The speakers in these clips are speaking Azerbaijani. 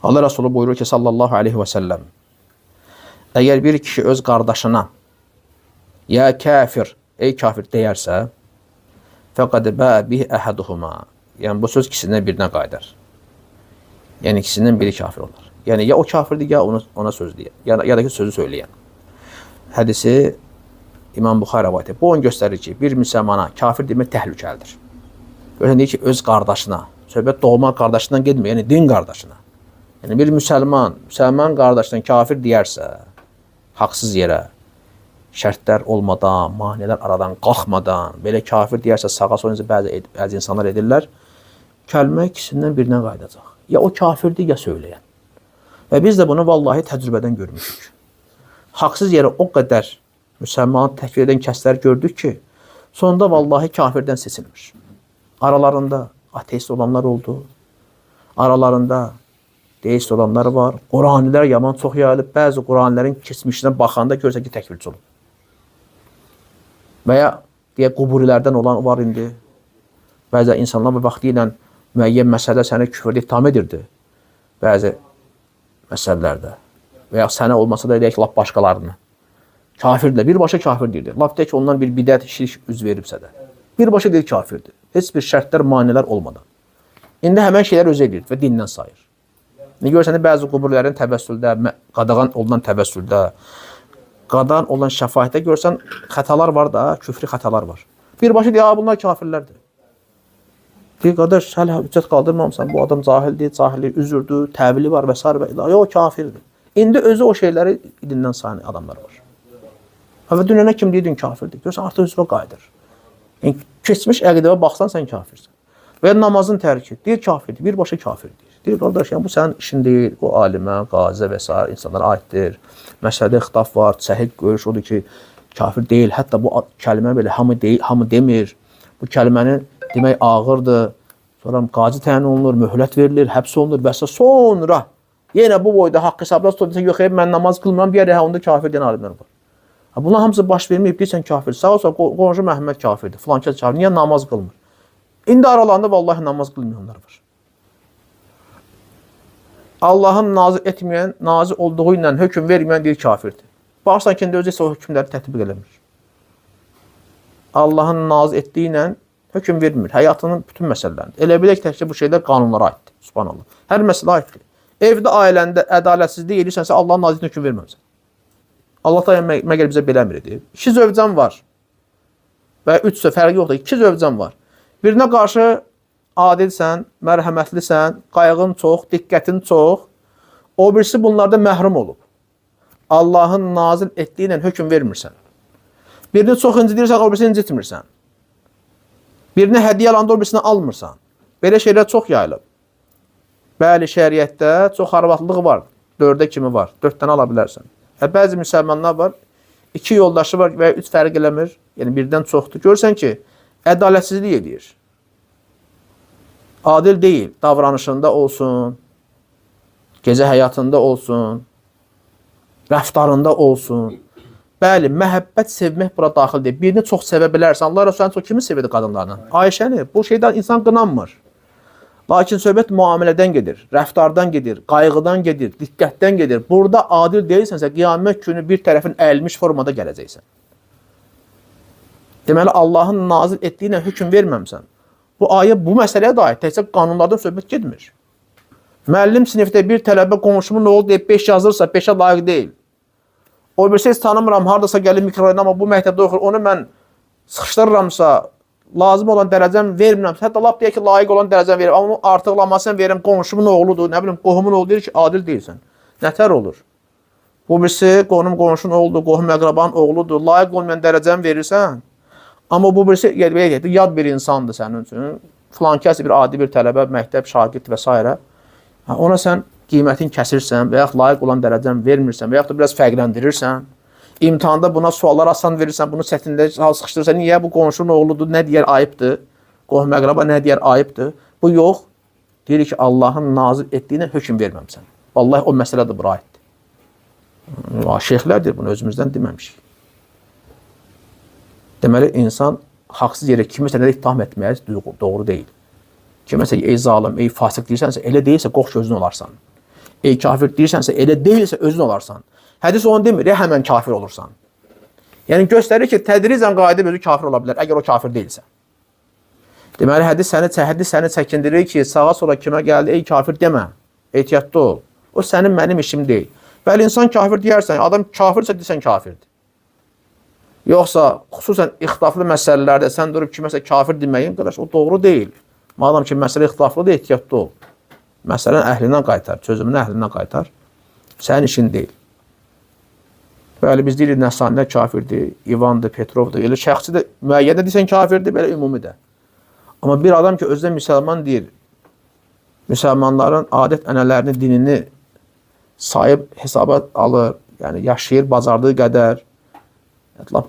Allah Resulü buyurur ki sallallahu aleyhi ve sellem, eğer bir kişi öz kardeşine ya kafir, ey kafir deyərsə, fəqad bə bih əhaduhuma. Yəni bu söz ikisindən birinə qayıdar. Yəni ikisindən biri kafir olar. Yəni ya o kafirdir ya ona söz deyir. Ya da ki sözü söyləyən. Hədisi İmam Buxari rivayet edir. Bu onu göstərir ki, bir müsəlmana kafir demək təhlükəlidir. Görən deyir ki, öz qardaşına, söhbət doğma qardaşından getmir, yəni din qardaşına. Yəni bir müsəlman qardaşından kafir deyərsə, haqsız yerə, şərtlər olmadan, maneələr aradan qalxmadan, belə kafir deyərsə, sağa sola bəzi insanlar edirlər, kəlmə ikisindən birinə qayıdacaq. Ya o kafirdir, ya söyləyən. Və biz də bunu vallahi təcrübədən görmüşük. Haqsız yerə o qədər müsəlmanı təkfir edən kəslər gördük ki, sonunda vallahi kafirdən seçilmiş. Aralarında ateist olanlar oldu, aralarında deist olanlar var, Quranilər yaman çox yayılıb, bəzi Quranlərin keçmişinə baxanda görsə ki, təkfirçi olub. Və ya deyək, quburilərdən olan var indi. Bəzi insanlar bu vaxtı ilə müəyyən məsələ sənə küfrdə ittiham edirdi. Bəzi məsələlərdə. Və ya sənə olmasa da deyək, lap başqalarını. Kafirdir, birbaşa kafir deyirdi. Lap deyək, ondan bir bidət, şirk üz veribsə də. Birbaşa deyir kafirdir. Heç bir şərtlər, maneələr olmadan. İndi həmən şeylər özü edir və dindən sayır. Ne görürsən, bəzi quburlərin təvəssüldə, qadağan olunan təvəssüldə, qadağan olan şəfaətdə görsən, xətalar var da, küfri xətalar var. Birbaşa deyir, bunlar kafirlərdir. Deyir, qardaş, hələ hüccət qaldırmamısan, bu adam cahildir, cahildir, üzürdür, təvili var və s. Yox, kafirdir. İndi özü o şeyləri dindən sayan adamlar var. Və dünənə kim deyirdin kafirdir? Görürsən, artıq üzvə qayıdır. Yəni, keçmiş əqidəvə baxsan, sən kafirsən. Və namazın tərki, deyir kafirdir, birbaşa kafirdir. Deyir, qardaş, yəni, bu sənin işin deyil, o alimə, qazə və s. insanlara aiddir. Məsələdə ixtilaf var, səhih görüş odur ki, kafir deyil. Hətta bu kəlmə belə hamı demir. Bu kəlmənin demək ağırdır. Sonra qazi təyin olunur, möhlət verilir, həbs olunur və s. Sonra yenə bu boyda haqq hesabla tutulursa, yox, mən namaz qılmıram, bir yerə onda kafir deyən alimlər var. Bunlar hamısı baş verməyib, deyirsən kafir. Sağ olsa qonşu Məhəmməd kafirdir, filan kəs kafir. Niyə namaz qılmır? İndi aralarında vallahi namaz qılmayanlar var. Allahın nazil etməyən, nazil olduğu ilə hökm verməyən deyir kafirdir. Baxırsan ki, özü isə o hökmləri tətbiq eləmir. Allahın nazil etdiyi ilə hökm vermir. Həyatının bütün məsələlərini. Elə bilək təkcə bu şeylər qanunlara aiddir. Subhanallah. Hər məsələ aiddir. Evdə, ailəndə ədalətsizlik edirsənsə, Allahın nazil hökm verməmsən. Allah da məgər bizə belə əmr edir. 2 zövcən var. Və 3 fərqi yoxdur. 2 zövcən var. Birinə qarşı adilsən, mərhəmətlisən, qayğın çox, diqqətin çox. O birisi bunlarda məhrum olub. Allahın nazil etdiyi ilə hökm vermirsən. Birini çox incidirsən, o birisini incitmirsən. Birini hədiyyə alanda o birisini almırsan. Belə şeylər çox yayılıb. Bəli, şəriətdə çox arvadlıq var. 4-ə kimi var. 4 dənə ala bilərsən. Bəzi müsəlmanlar var, 2 yoldaşı var və 3 fərq eləmir. Yəni birdən çoxdur. Görürsən ki, ədalətsizlik edir. Adil deyil. Davranışında olsun, gecə həyatında olsun, rəftarında olsun. Bəli, məhəbbət sevmək bura daxil deyil. Birini çox sevə bilərsən. Allah Rəsulü çox kimi sevirdi qadınlarla? Ayşəni. Bu şeydən insan qınanmır. Lakin söhbət müamilədən gedir, rəftardan gedir, qayğıdan gedir, diqqətdən gedir. Burada adil deyilsənsə, qiyamət günü bir tərəfin əyilmiş formada gələcəksən. Deməli, Allahın nazil etdiyi ilə hökm verməmsən. Bu ayə bu məsələyə dair təkcə qanunlardan söhbət getmir. Müəllim sinifdə bir tələbə qonşumun nə oldu deyib 5 yazırsa, 5-ə layiq deyil. O birisi heç tanımıram, haradasa gəlib mikroyuna, amma bu məktəbdə oxur, onu mən sıxışdırıramsa, lazım olan dərəcəm vermirəm. Hətta lap deyək ki, layiq olan dərəcəm verirəm. Amma onu artıqlamasını verirəm. Qonşumun oğludur, nə bilim, qohumun oğlu deyir ki, adil deyilsən. Nətər olur? Bu birisi qonşunun oğludur, qohum əqrabanın oğludur. Layiq olmayan dərəcəm verirsən. Amma bu birisi yad bir insandır sənin üçün. Filan kəs bir adi bir tələbə, məktəb, şagird və s. Ona sən qiymətin kəsirsən və yaxud layiq olan dərəcəm vermirsən və yaxud da biraz fərqləndirirsən. İmtihanda buna suallar asan verirsən, bunu çətində sıxışdırırsan. Niyə? Bu qonşunun oğludur, nə deyər ayıbdır? Qohum əqraba nə deyər ayıbdır? Bu yox. Deyir ki, Allahın nazil etdiyinə hökm verməmsən. Vallahi o məsələ də bura aiddir. Şeyxlərdir bunu, özümüzdən deməmişik. Deməli, insan haqsız yerə kimisə nədə ittiham etməyə doğru deyil. Kiməsə, ey zalim, ey fasıq deyirsənsə, elə deyilsə, qox gözün olarsan. Ey kafir deyirsənsə, elə deyilsə özün olarsan. Hədis onu demir, həmən kafir olursan. Yəni göstərir ki, tədricən qayıdıb özü kafir ola bilər, əgər o kafir deyilsə. Deməli, hədis səni çəkindirir ki, sağa sola kimə gəldi, ey kafir demə, ehtiyatlı ol. O sənin mənim işim deyil. Bəli, insan kafir deyərsən, adam kafirsə desən kafirdir. Yoxsa, xüsusən ixtilaflı məsələlərdə sən durub kiməsə kafir deməyin, qardaş, o doğru deyil. Madam ki, məsələ ixtilaflıdır, ehtiyatlı ol. Məsələn, əhlindən qaytar, çözümünü əhlindən qaytar. Sənin işin deyil. Bəli, biz deyirik, Nəsanilər kafirdir, İvandır, Petrovdur. Elə şəxsi də müəyyədə desən kafirdir, belə ümumi də. Amma bir adam ki, özdə müsəlman deyir, müsəlmanların adət ənələrini, dinini sayıb hesaba alır, yəni yaşayır, bacardığı qədər,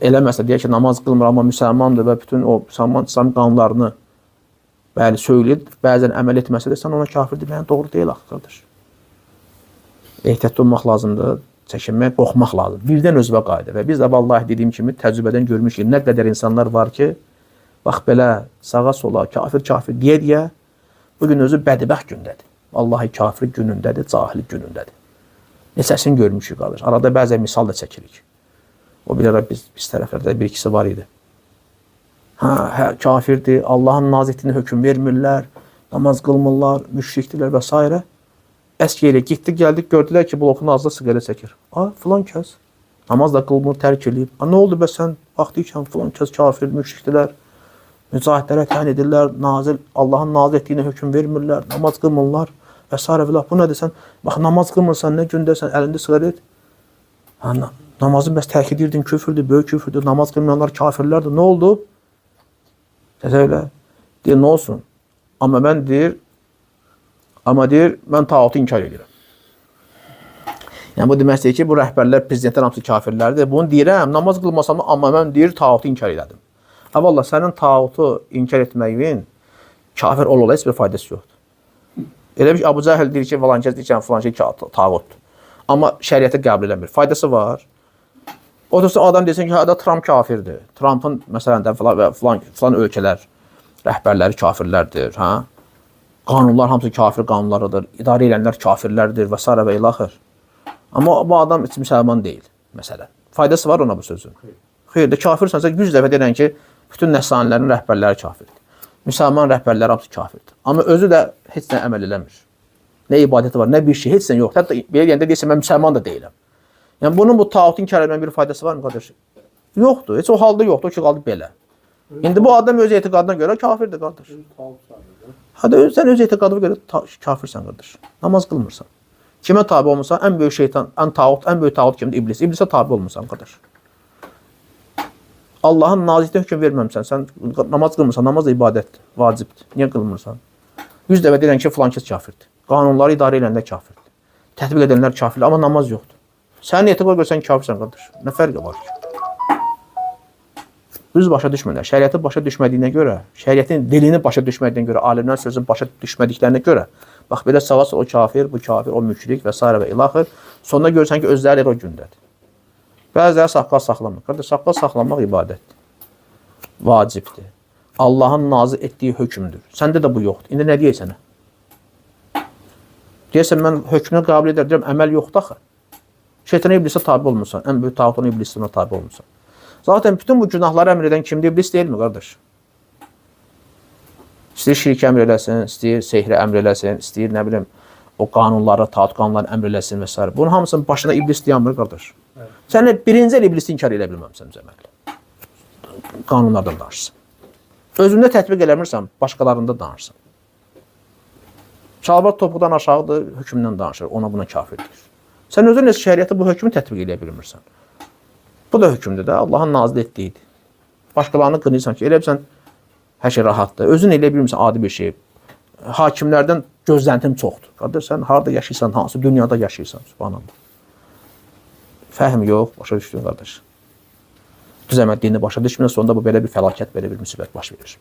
eləməsə, deyək ki, namaz qılmır, amma müsəlmandır və bütün o müsəlman İslam qanunlarını bəli, söyləyir, bəzən əməl etməsə də sən ona kafir deməyən doğru deyil, qardaş. Ehtiyatlı olmaq lazımdır, çəkinmək, qorxmaq lazım. Birdən özünə qayıdır və biz də vallahi dediyim kimi təcrübədən görmüşük. Nə qədər insanlar var ki, bax belə sağa sola kafir deyə bugün özü bədbəxt gündədir. Vallahi kafir günündədir, cahil günündədir. Neçəsini görmüşük, qardaş. Arada bəzən misal da çəkirik. O bir ara biz tərəflərdə bir ikisi var idi. Hə, kafirdir, Allahın nazirliyinə hökm vermirlər, namaz qılmırlar, müşrikdirlər və s. Əski ilə getdik, gəldik, gördülər ki, blokun ağzında siqaret çəkir. Filan kəs namaz da qılmır, tərk eləyib. Nə oldu bə sən baxdıysan, filan kəs kafir, müşrikdirlər, mücahidlərə təyin edirlər, Allahın nazirliyinə hökm vermirlər, namaz qılmırlar və s. Bu nədir sən? Bax, namaz qılmırsan, nə gündəsən, əlində siqaret. Namazı bəs tərk edirdin, küfürdür, böyük küfürdür, namaz qılmayanlar kafirlərdir. Nə oldu? Öyle. Deyir, nə olsun? Amma deyir, mən tağutu inkar edirəm. Yəni, bu deməkdir ki, bu rəhbərlər, prezidentlər hamısı kafirlərdir. Bunu deyirəm, namaz qılmasam, amma mən deyir, tağutu inkar edirəm. Valla, sənin tağutu inkar etməyin kafir ol-ola heç bir faydası yoxdur. Elə bir Abu Cəhil deyir ki, valankəz deyir ki, filan şey tağutdur. Amma şəriyyətə qəbul eləmir. Faydası var. Otursun adam desin ki, Trump kafirdir. Trump'ın məsələn də filan ölkələr rəhbərləri kafirlərdir. Qanunlar hamısı kafir qanunlarıdır. İdarə edənlər kafirlərdir və s. və ilaxır. Amma bu adam heç müsəlman deyil, məsələn. Faydası var ona bu sözün. Xeyr, də kafirsənsə 100 dəfə deyirən ki, bütün nəsanilərin rəhbərləri kafirdir. Müsəlman rəhbərləri hamısı kafirdir. Amma özü də heç nə əməl eləmir. Nə ibadəti var, nə bir şey, heç nə yoxdur. Hətta belə deyəndə deyirsən, mən müsəlman da deyiləm. Yəni, bunun bu tağutun inkar etmənin bir faydası var mı, qardaş? Yoxdur, heç o halda yoxdur, o ki, qaldı belə. İndi bu adam öz etiqadına görə kafirdir, qardaş. Sən öz etiqadına görə kafirsən, qardaş. Namaz qılmırsan. Kimə tabi olmursan? Ən böyük şeytan, ən böyük tağut kimdir? İblis. İblisə tabi olmursan, qardaş. Allahın nazirliyinə hökm verməmsən, sən namaz qılmırsan, namaz da ibadətdir, vacibdir. Niyə qılmırsan? 100 dəfə deyirən ki, filan kəs kafirdir. Qanunları idarə edənlər kafirdir. Tətbiq edənlər kafirdir, amma namaz yoxdur. Sənin etiqad görsən kafirsən, qardaş. Nə fərqi var ki? Düz başa düşmürlər. Şəriəti başa düşmədiyinə görə, şəriətin dilini başa düşmədiyinə görə, alimlər sözünü başa düşmədiklərinə görə, bax, belə sağa o kafir, bu kafir, o müşrik və s. və ilaxır. Sonunda görürsən ki, özləri o gündədir. Bəziləri saqqal saxlamır. Qardaş, saqqal saxlamaq ibadətdir. Vacibdir. Allahın nazir etdiyi hökmdür. Səndə də bu yoxdur. İndi nə deyək sənə? Deyəsən, mən hökmünü qəbul edərəm, əməl yoxdur axı. Şeytana, iblisə tabi olmursan, ən böyük tağutuna iblisine tabi olmursan. Zaten bütün bu günahları əmr edən kimdir? İblis deyil mi, qardaş? İstəyir şirkə əmr eləsin, istəyir sehri əmr eləsin, istəyir, nə bilim, o qanunları, tağut qanunlarını əmr eləsin və s. Bunun hamısının başına iblis dayanmır, qardaş. Sən birinci el iblisi inkar elə bilməmsən, cəməl. Qanunlardan danışsın. Özündə tətbiq eləmirsən, başqalarında danışsın. Şalvar topuqdan aşağıdır, hökmündən danışır, ona buna kafirdir. Sən özün şəriəti bu hökmü tətbiq edə bilmirsən. Bu da hökmdür də, Allahın nazil etdiyidir. Başqalarını qınıysan ki, elə bilsən, hər şey rahatdır. Özün elə bilmirsən adi bir şey. Hakimlərdən gözləntim çoxdur. Qardaş, sən harada yaşayırsan, hansı dünyada yaşayırsan, subhanallah. Fəhm yox, başa düşdün, qardaş. Düz əməl dini başa düşmür, sonunda bu belə bir fəlakət, belə bir müsibət baş verir.